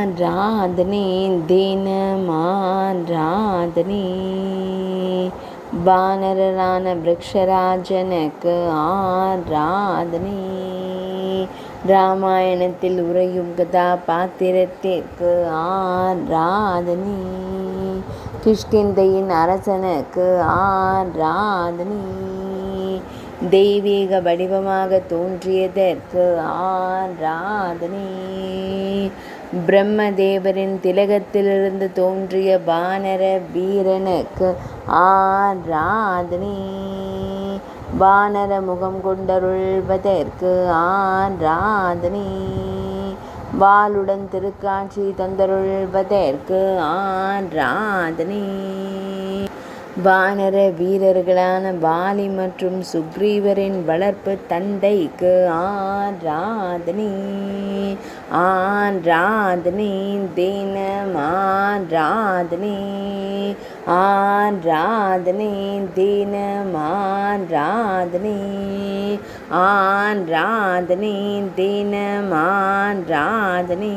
ஆராதனை தினமாராதனை வானரரான விருக்ஷராஜனுக்கு ஆராதனை ராமாயணத்தில் உறையும் கதாபாத்திரத்திற்கு ஆராதனை கிஷ்கிந்தையின் அரசனுக்கு ஆராதனை தெய்வீக வடிவமாக தோன்றியதற்கு ஆராதனை பிரம்மதேவரின் திலகத்திலிருந்து தோன்றிய வானர வீரனுக்கு ஆராதனை வானர முகம் கொண்டருள்வதற்கு ஆராதனை வாளுடன் திருக்காட்சி தந்தருள்வதற்கு ஆராதனை வானர வீரர்களான வாலி மற்றும் சுக்ரீவரின் வளர்ப்பு தந்தைக்கு ஆராதனை ஆராதனை தினம் ஆராதனை ஆராதனை தினம் ஆராதனை ஆராதனை தினம் ஆராதனை